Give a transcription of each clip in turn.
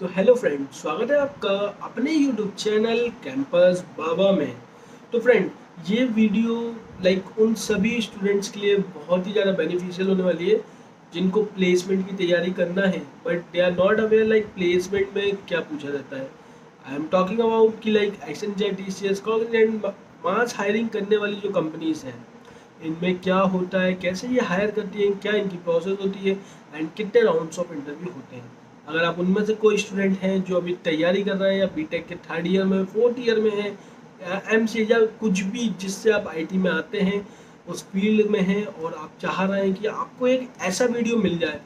तो hello friend, स्वागत है आपका अपने यूट्यूब चैनल कैंपस बाबा में। तो फ्रेंड, ये वीडियो उन सभी स्टूडेंट्स के लिए बहुत ही ज़्यादा बेनिफिशियल होने वाली है जिनको प्लेसमेंट की तैयारी करना है but they are not aware placement में क्या पूछा जाता है। आई एम टॉकिंग अबाउट कि Accenture, TCS, Cognizant, mass hiring करने वाली जो कंपनीज हैं, इनमें क्या होता है, कैसे ये हायर करती हैं, क्या इनकी प्रोसेस होती है एंड कितने राउंड्स ऑफ इंटरव्यू होते हैं। अगर आप उनमें से कोई स्टूडेंट हैं जो अभी तैयारी कर रहे हैं या बीटेक के थर्ड ईयर में, फोर्थ ईयर में है, या एमसीए या कुछ भी जिससे आप आईटी में आते हैं, उस फील्ड में हैं और आप चाह रहे हैं कि आपको एक ऐसा वीडियो मिल जाए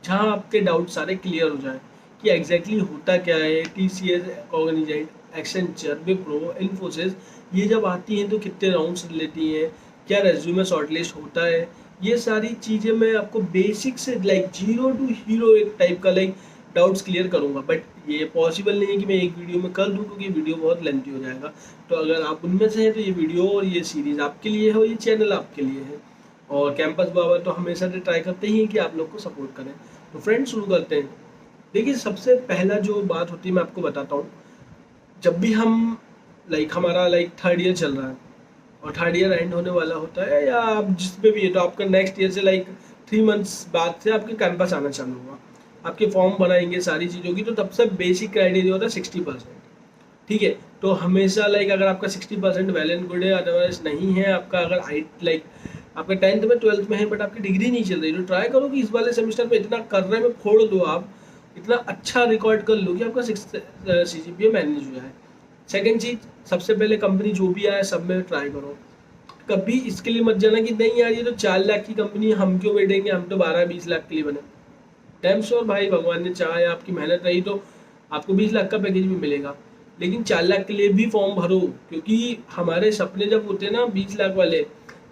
जहां आपके डाउट सारे क्लियर हो जाए कि एग्जैक्टली होता क्या है। TCS, Cognizant, Accenture, Wipro, Infosys, ये जब आती हैं तो कितने राउंड्स लेती हैं, क्या रेज्यूमे शॉर्टलिस्ट होता है, ये सारी चीज़ें मैं आपको बेसिक से जीरो टू हीरो एक टाइप का डाउट्स क्लियर करूंगा। बट ये पॉसिबल नहीं है कि मैं एक वीडियो में कर दूं क्योंकि वीडियो बहुत लेंथी हो जाएगा। तो अगर आप उनमें से हैं तो ये वीडियो और ये सीरीज़ आपके लिए है और ये चैनल आपके लिए है। और कैंपस बाबा तो हमेशा से ट्राई करते ही हैं कि आप लोग को सपोर्ट करें। तो फ्रेंड्स, शुरू करते हैं। देखिए, सबसे पहला जो बात होती है मैं आपको बताता हूँ। जब भी हम हमारा थर्ड ईयर चल रहा है और थर्ड ईयर एंड होने वाला होता है, या आप जिसमें भी है, तो आपका नेक्स्ट ईयर से 3 मंथ्स बाद से आपके कैंपस आना चालू हुआ, आपके फॉर्म बनाएंगे, सारी चीज़ होगी। तो तब से बेसिक क्राइटेरिया होता है 60%। ठीक है, तो हमेशा अगर आपका 60% वेल एंड गुड है, अदरवाइज नहीं है आपका। अगर आपका 10th में 12th में है बट आपकी डिग्री नहीं चल रही, तो ट्राई करो कि इस वाले सेमेस्टर में इतना कर रहे में फोड़ दो, आप इतना अच्छा रिकॉर्ड कर लो कि आपका 6 CGPA मैनेज हो जाए। सेकेंड चीज़, सबसे पहले कंपनी जो भी आए सब में ट्राई करो। कभी इसके लिए मत जाना कि नहीं यार ये तो 4 लाख की कंपनी है, हम क्यों बैठेंगे, हम तो 12-20 लाख के लिए बने। डैम श्योर भाई, भगवान ने चाहा या आपकी मेहनत रही तो आपको 20 लाख का पैकेज भी मिलेगा, लेकिन 4 लाख के लिए भी फॉर्म भरो। क्योंकि हमारे सपने जब होते हैं ना 20 लाख वाले,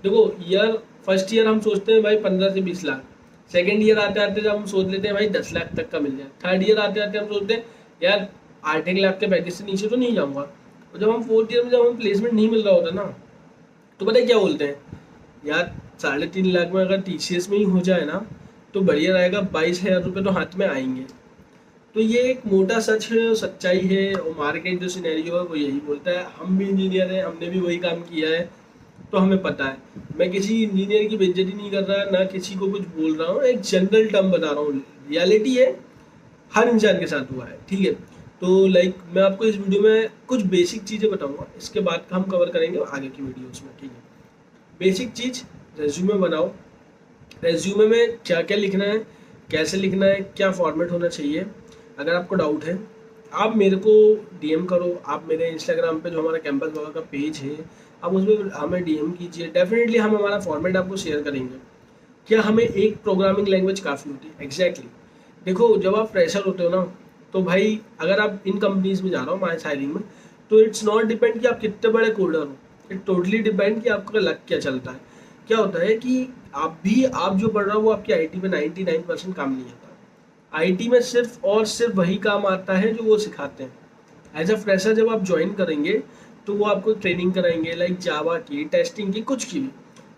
देखो ईयर फर्स्ट ईयर हम सोचते हैं भाई 15 से 20 लाख, सेकेंड ईयर आते आते जब हम सोच लेते हैं भाई 10 लाख तक का मिल जाए, थर्ड ईयर आते आते हम सोचते हैं यार 8-1 लाख के पैकेज से नीचे तो नहीं जाऊंगा। और जब हम फोर्थ ईयर में जब हमें प्लेसमेंट नहीं मिल रहा होता ना, तो पता है क्या बोलते हैं, यार 3.5 लाख में अगर टीसीएस में ही हो जाए ना तो बढ़िया रहेगा, 22,000 रुपये तो हाथ में आएंगे। तो ये एक मोटा सच है, सच्चाई है, और मार्केट जो सिनेरियो है वो यही बोलता है। हम भी इंजीनियर हैं, हमने भी वही काम किया है, तो हमें पता है। मैं किसी इंजीनियर की बेइज्जती नहीं कर रहा, ना किसी को कुछ बोल रहा हूँ, एक जनरल टर्म बता रहा हूँ, रियलिटी है, हर इंसान के साथ हुआ है। ठीक है, तो मैं आपको इस वीडियो में कुछ बेसिक चीज़ें बताऊंगा, इसके बाद हम कवर करेंगे आगे की वीडियोस में। ठीक है, बेसिक चीज़, रेज्यूमे बनाओ। रेज्यूमे में क्या क्या लिखना है, कैसे लिखना है, क्या फॉर्मेट होना चाहिए। अगर आपको डाउट है आप मेरे को डीएम करो, आप मेरे इंस्टाग्राम पे जो हमारा कैंपस बाबा का पेज है आप उसमें हमें डीएम कीजिए, डेफिनेटली हम हमारा फॉर्मेट आपको शेयर करेंगे। क्या हमें एक प्रोग्रामिंग लैंग्वेज काफ़ी होती है? एग्जैक्टली देखो, जब आप फ्रेशर होते हो ना, तो भाई अगर आप इन कंपनीज में जा रहा हो मास हायरिंग में, तो इट्स नॉट डिपेंड कि आप कितने बड़े कोडर हो, इट टोटली डिपेंड कि आपका लक क्या चलता है। क्या होता है कि आप जो पढ़ रहे हो वो आपकी आईटी में 99% काम नहीं आता। आईटी में सिर्फ और सिर्फ वही काम आता है जो वो सिखाते हैं। एज अ फ्रेशर जब आप ज्वाइन करेंगे तो वो आपको ट्रेनिंग कराएंगे, जावा की, टेस्टिंग की, कुछ की भी।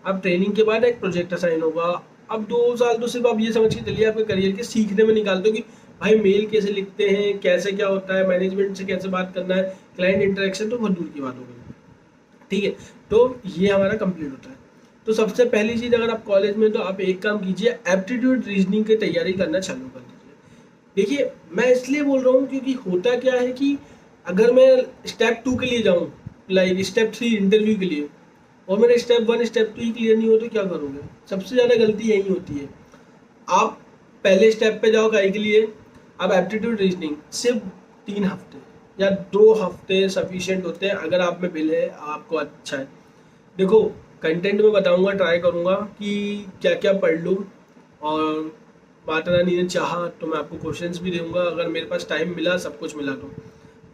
अब ट्रेनिंग के बाद एक प्रोजेक्ट असाइन होगा। अब 2 साल तो सिर्फ आप ये समझ के चलिए आपके करियर के सीखने में निकाल दो कि भाई मेल कैसे लिखते हैं, कैसे क्या होता है, मैनेजमेंट से कैसे बात करना है, क्लाइंट इंटरेक्शन तो बहुत दूर की बात हो गई। ठीक है, तो ये हमारा कंप्लीट होता है। तो सबसे पहली चीज़, अगर आप कॉलेज में, तो आप एक काम कीजिए, एप्टीट्यूड रीजनिंग की तैयारी करना चालू कर दीजिए। देखिए, मैं इसलिए बोल रहा हूँ क्योंकि होता क्या है कि अगर मैं स्टेप 2 के लिए जाऊँ, स्टेप 3 इंटरव्यू के लिए, और मेरे स्टेप 1 स्टेप 2 ही क्लियर नहीं हो तो क्या करोगे? सबसे ज़्यादा गलती यही होती है। आप पहले स्टेप पे जाओ काहे के लिए, आप एप्टीट्यूड रीजनिंग सिर्फ 3 हफ्ते या 2 हफ्ते सफिशिएंट होते हैं अगर आप में बिल है, आपको अच्छा है। देखो, कंटेंट में बताऊंगा, ट्राई करूंगा कि क्या क्या पढ़ लूँ, और माता रानी ने चाहा तो मैं आपको क्वेश्चंस भी दूंगा, अगर मेरे पास टाइम मिला, सब कुछ मिला तो,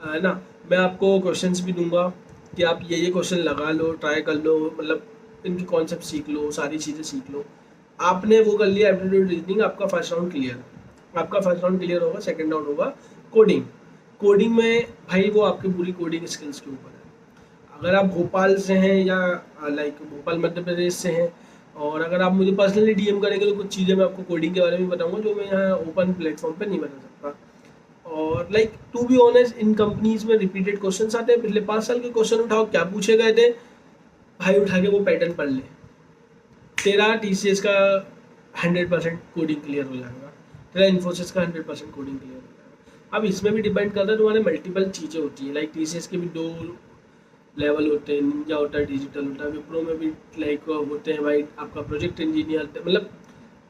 है ना। मैं आपको क्वेश्चंस भी दूंगा कि आप ये क्वेश्चन लगा लो, ट्राई कर लो, इनकी कॉन्सेप्ट सीख लो, सारी चीज़ें सीख लो। आपने वो कर लिया एप्टीट्यूड रीजनिंग, आपका फर्स्ट राउंड क्लियर। आपका फर्स्ट राउंड क्लियर होगा, सेकंड राउंड होगा कोडिंग। कोडिंग में भाई वो आपकी पूरी कोडिंग स्किल्स के ऊपर है। अगर आप भोपाल से हैं या भोपाल मध्य प्रदेश से हैं, और अगर आप मुझे पर्सनली डीएम करेंगे तो कुछ चीज़ें मैं आपको कोडिंग के बारे में बताऊंगा जो मैं यहाँ ओपन प्लेटफॉर्म पे नहीं बता सकता। और like to be honest in companies में रिपीटेड क्वेश्चन आते हैं, पिछले 5 साल के क्वेश्चन उठाओ, क्या पूछे गए थे भाई, उठा के वो पैटर्न पढ़ ले, तेरा TCS का 100% कोडिंग क्लियर हो जाएगा, तेरा इन्फोसिस का 100% कोडिंग क्लियर हो जाएगा। अब इसमें भी डिपेंड करता है, तुम्हारे मल्टीपल चीज़ें होती है, लाइक TCS के भी 2 लेवल होते हैं, निंजा होता है, डिजिटल होता है, विप्रो में भी लाइक होते हैं भाई आपका प्रोजेक्ट इंजीनियर, मतलब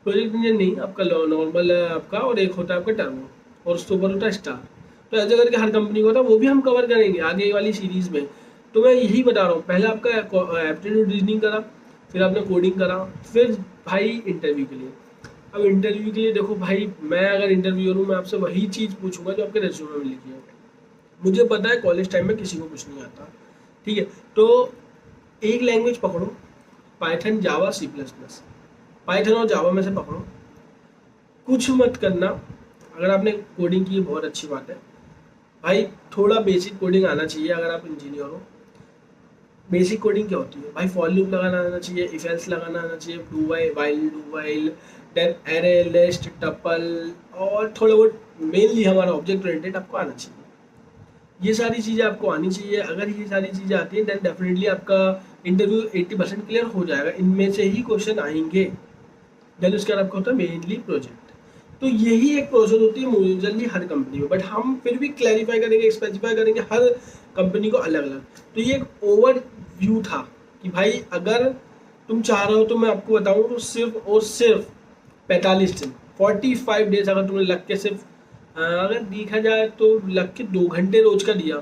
प्रोजेक्ट इंजीनियर नहीं, आपका नॉर्मल है आपका, और एक होता है आपका टर्बो, और उसके ऊपर होता है स्टार। तो ऐसे करके हर कंपनी को होता है, वो भी हम कवर करेंगे आगे वाली सीरीज़ में। तो मैं यही बता रहा हूँ, पहले आपका एप्टीट्यूड रीजनिंग करा, फिर आपने कोडिंग करा, फिर भाई इंटरव्यू के लिए। अब इंटरव्यू के लिए देखो भाई, मैं अगर इंटरव्यूअर हूँ, मैं आपसे वही चीज़ पूछूंगा जो आपके रेज्यूमे में लिखी है। मुझे पता है कॉलेज टाइम में किसी को कुछ नहीं आता, ठीक है, तो एक लैंग्वेज पकड़ो, पाइथन, जावा, C++, पाइथन और जावा में से पकड़ो, कुछ मत करना। अगर आपने कोडिंग की बहुत अच्छी बात है भाई, थोड़ा बेसिक कोडिंग आना चाहिए अगर आप इंजीनियर हो। बेसिक कोडिंग क्या होती है भाई, फॉर लूप लगाना आना चाहिए, इफ एल्स लगाना आना चाहिए, do while, then array, list, tuple, और थोड़ा बहुत मेनली हमारा ऑब्जेक्ट ओरिएंटेड आपको आना चाहिए। ये सारी चीज़ें आपको आनी चाहिए। अगर ये सारी चीज़ें आती हैं देन डेफिनेटली आपका इंटरव्यू 80% क्लियर हो जाएगा, इनमें से ही क्वेश्चन आएंगे। देन उसके बाद आपका होता है मेनली प्रोजेक्ट। तो यही एक प्रोसेस होती है मोस्टली हर कंपनी में, बट हम फिर भी क्लैरिफाई करेंगे, स्पेसिफाई करेंगे हर कंपनी को अलग अलग। तो ये एक ओवर व्यू था कि भाई अगर तुम चाह रहे हो तो मैं आपको बताऊं तो सिर्फ और सिर्फ 45 दिन 45 डेज अगर तुमने लग के सिर्फ अगर देखा जाए तो लग के 2 घंटे रोज का दिया,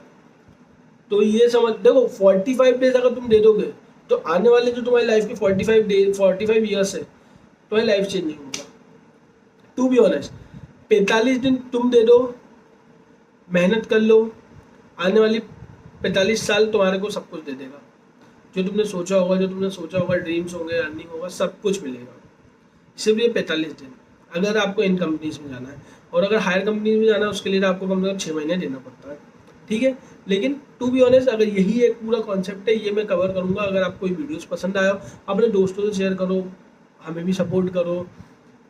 तो ये समझ देखो 45 डेज अगर तुम दे दोगे तो आने वाले जो तुम्हारी लाइफ के 45 ईयर्स है, तुम्हारी लाइफ चेंजिंग होगा। टू बी ऑनेस्ट 45 दिन तुम दे दो, मेहनत कर लो, आने वाली 45 साल तुम्हारे को सब कुछ दे देगा। जो तुमने सोचा होगा, ड्रीम्स होंगे, अर्निंग होगा, सब कुछ मिलेगा। सिर्फ ये 45 दिन अगर आपको इन कंपनीज में जाना है, और अगर हायर कंपनीज में जाना है उसके लिए आपको कम से कम 6 महीने देना पड़ता है, ठीक है। लेकिन टू बी ऑनेस्ट अगर यही एक पूरा कॉन्सेप्ट है, ये मैं कवर करूँगा। अगर आपको ये वीडियोस पसंद आया अपने दोस्तों से शेयर करो, हमें भी सपोर्ट करो,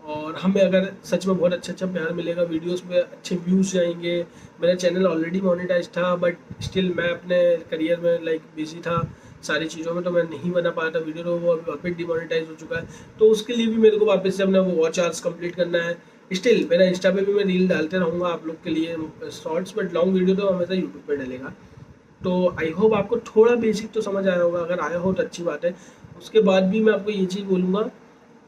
और हमें अगर सच में बहुत अच्छा प्यार मिलेगा, वीडियोस में अच्छे व्यूज़ जाएंगे। मेरा चैनल ऑलरेडी मोनेटाइज था, बट स्टिल मैं अपने करियर में लाइक बिजी था सारी चीज़ों में, तो मैं नहीं बना पाया था वीडियो, तो वो अभी वापस डिमोनेटाइज हो चुका है। तो उसके लिए भी मेरे को वापस से अपना वो वॉच आवर्स कंप्लीट करना है। स्टिल मेरा इंस्टा पे भी मैं रील डालते रहूँगा आप लोग के लिए शॉर्ट्स, बट लॉन्ग वीडियो तो हमेशा यूट्यूब पर डलेगा। तो आई होप आपको थोड़ा बेसिक तो समझ आया होगा, अगर आया हो तो अच्छी बात है। उसके बाद भी मैं आपको ये चीज़ बोलूँगा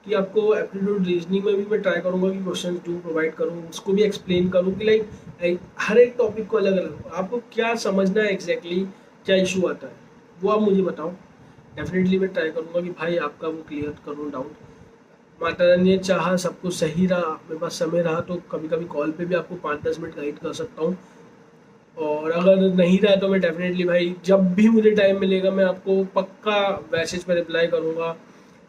कि आपको एप्टीट्यूड रीजनिंग में भी मैं ट्राई करूँगा कि क्वेश्चन जो प्रोवाइड करूँ उसको भी एक्सप्लेन करूँ कि लाइक हर एक टॉपिक को अलग अलग आपको क्या समझना है, एग्जैक्टली क्या इशू आता है वो आप मुझे बताओ। डेफिनेटली मैं ट्राई करूँगा कि भाई आपका वो क्लियर करूँ डाउट। माता रानी ने चाहा सब कुछ सही रहा, मेरे पास समय रहा तो कभी कभी कॉल पे भी आपको 5-10 मिनट गाइड कर सकता हूँ, और अगर नहीं रहा तो मैं डेफिनेटली भाई जब भी मुझे टाइम मिलेगा मैं आपको पक्का मैसेज पर रिप्लाई करूँगा।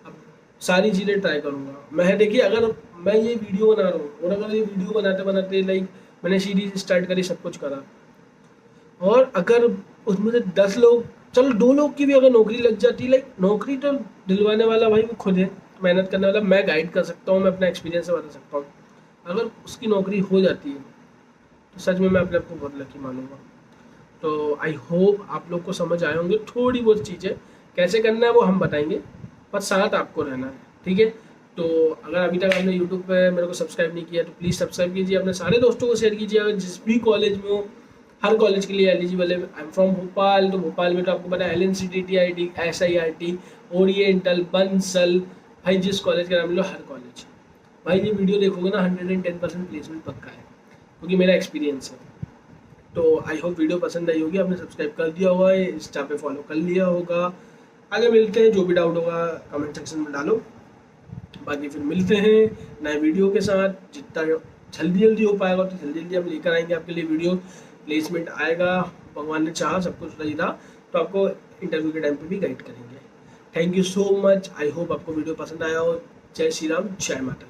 अब सारी चीज़ें ट्राई करूँगा मैं। देखिए अगर मैं ये वीडियो बना रहा हूँ, और अगर ये वीडियो बनाते बनाते लाइक मैंने सीरीज स्टार्ट करी, सब कुछ करा, और अगर उसमें से 10 लोग, चलो 2 लोग की भी अगर नौकरी लग जाती, लाइक नौकरी तो दिलवाने वाला भाई वो खुद है, मेहनत करने वाला मैं गाइड कर सकता हूँ, मैं अपना एक्सपीरियंस से बता सकता हूँ। अगर उसकी नौकरी हो जाती है तो सच में मैं अपने आप को बहुत लकी मानूंगा। तो आई होप आप लोग को समझ आए होंगे। थोड़ी बहुत चीज़ें कैसे करना है वो हम बताएंगे, पर साथ आपको रहना है, ठीक है। तो अगर अभी तक आपने यूट्यूब पे मेरे को सब्सक्राइब नहीं किया तो प्लीज़ सब्सक्राइब कीजिए, अपने सारे दोस्तों को शेयर कीजिए। अगर जिस भी कॉलेज में हो, हर कॉलेज के लिए एलिजिबल है। आई एम फ्रॉम भोपाल, तो भोपाल में तो आपको पता है LNCTTIT, SIRT, ओरिएंटल, बंसल, भाई जिस कॉलेज का नाम लो हर कॉलेज। भाई ये वीडियो देखोगे ना 110% प्लेसमेंट पक्का है, क्योंकि मेरा एक्सपीरियंस है। तो आई होप वीडियो पसंद आई होगी, आपने सब्सक्राइब कर दिया होगा, इंस्टा पे फॉलो कर लिया होगा। आगे मिलते हैं, जो भी डाउट होगा कमेंट सेक्शन में डालो। बाकी फिर मिलते हैं नए वीडियो के साथ, जितना जल्दी हो पाएगा तो जल्दी हम लेकर आएंगे आपके लिए वीडियो। प्लेसमेंट आएगा, भगवान ने चाहा, सब कुछ सही था तो आपको इंटरव्यू के टाइम पे भी गाइड करेंगे। Thank you so much, I hope आपको वीडियो पसंद आया हो। जय श्री राम, जय माता।